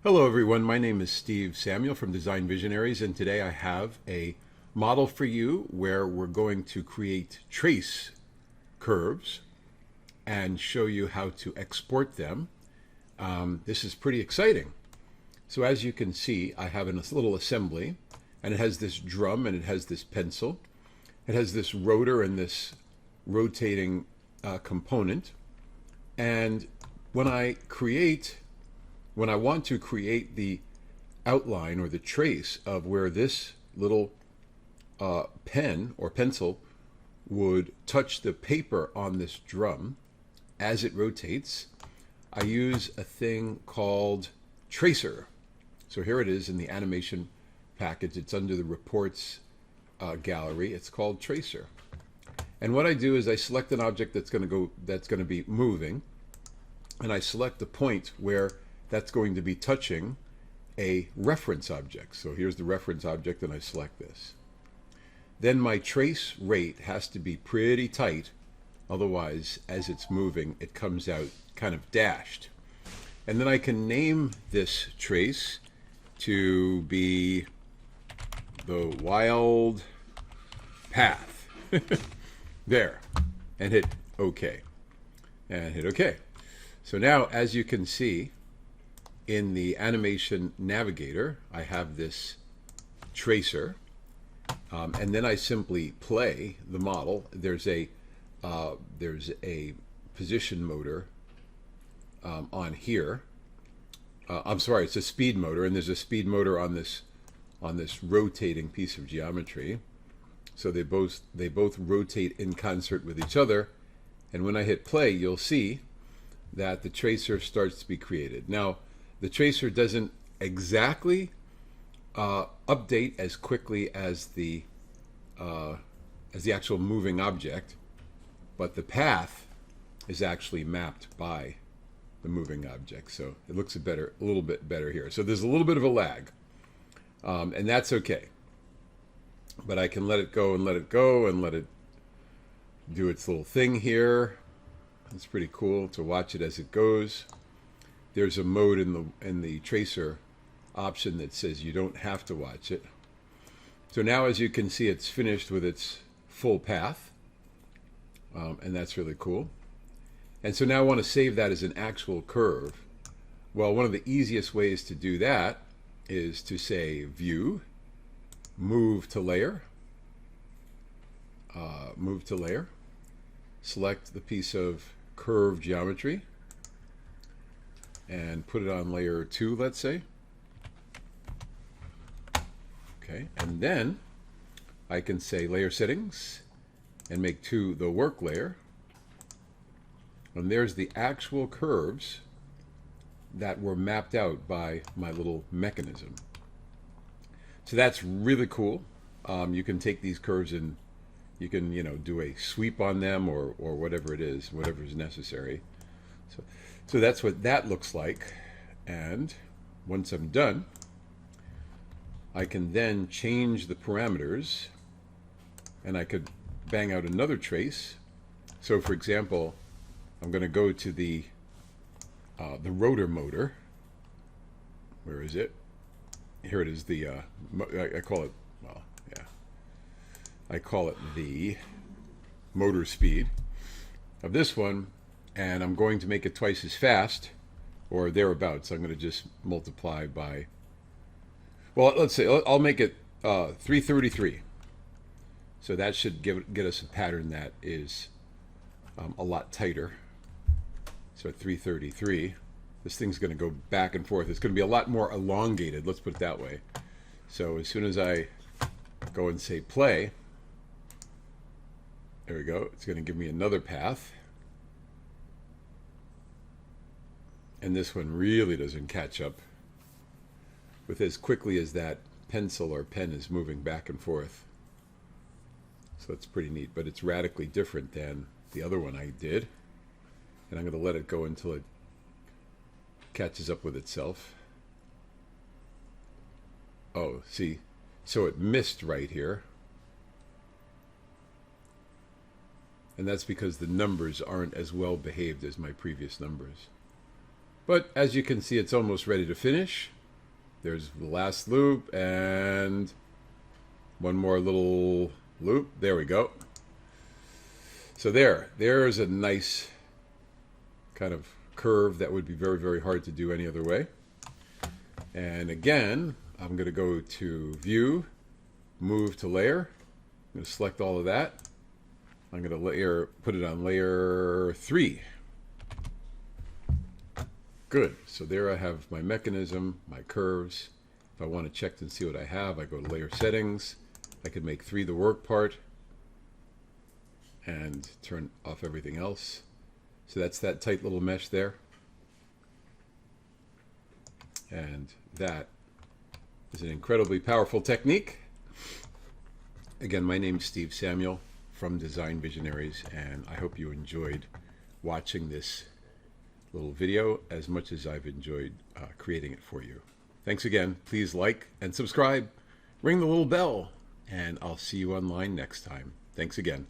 Hello everyone, my name is Steve Samuel from Design Visionaries, and today I have a model for you where we're going to create trace curves and show you how to export them. This is pretty exciting. So as you can see, I have a little assembly, and it has this drum and it has this pencil. It has this rotor and this rotating component. And when I want to create the outline or the trace of where this little pen or pencil would touch the paper on this drum as it rotates, I use a thing called tracer. So here it is in the animation package. It's under the reports gallery. It's called tracer. And what I do is I select an object that's going to be moving, and I select the point where that's going to be touching a reference object. So here's the reference object, and I select this. Then my trace rate has to be pretty tight, otherwise as it's moving it comes out kind of dashed. And then I can name this trace to be the wild path. There, and hit OK, and hit OK. So now, as you can see, in the animation navigator, I have this tracer, and then I simply play the model. There's a position motor on here. I'm sorry, it's a speed motor, and there's a speed motor on this rotating piece of geometry. So they both rotate in concert with each other, and when I hit play, you'll see that the tracer starts to be created. Now, the tracer doesn't exactly update as quickly as the actual moving object, but the path is actually mapped by the moving object. So it looks a little bit better here. So there's a little bit of a lag, and that's okay. But I can let it go and let it go and let it do its little thing here. It's pretty cool to watch it as it goes. There's a mode in the tracer option that says you don't have to watch it. So now, as you can see, it's finished with its full path, and that's really cool. And so now I want to save that as an actual curve. Well, one of the easiest ways to do that is to say View, Move to Layer, select the piece of curve geometry, and put it on layer 2, let's say. Okay, and then I can say layer settings and make 2 the work layer. And there's the actual curves that were mapped out by my little mechanism. So that's really cool. You can take these curves and you can, do a sweep on them or whatever it is, whatever is necessary. So that's what that looks like. And once I'm done, I can then change the parameters, and I could bang out another trace. So for example, I'm going to go to the rotor motor. Where is it? Here it is. I call it the motor speed of this one, and I'm going to make it twice as fast, or thereabouts. I'm going to just multiply by, well, let's say I'll make it 333. So that should get us a pattern that is a lot tighter. So at 333, this thing's going to go back and forth. It's going to be a lot more elongated, let's put it that way. So as soon as I go and say play, there we go. It's going to give me another path. And this one really doesn't catch up with as quickly as that pencil or pen is moving back and forth. So it's pretty neat, but it's radically different than the other one I did. And I'm going to let it go until it catches up with itself. Oh, see, so it missed right here. And that's because the numbers aren't as well behaved as my previous numbers. But as you can see, it's almost ready to finish. There's the last loop and one more little loop. There we go. So there's a nice kind of curve that would be very, very hard to do any other way. And again, I'm going to go to View, Move to Layer. I'm going to select all of that. I'm going to put it on layer 3. Good. So there I have my mechanism, my curves. If I want to check and see what I have, I go to Layer Settings. I could make 3 the work part and turn off everything else. So that's that tight little mesh there. And that is an incredibly powerful technique. Again, my name's Steve Samuel from Design Visionaries, and I hope you enjoyed watching this little video as much as I've enjoyed creating it for you. Thanks again. Please like and subscribe. Ring the little bell, and I'll see you online next time. Thanks again.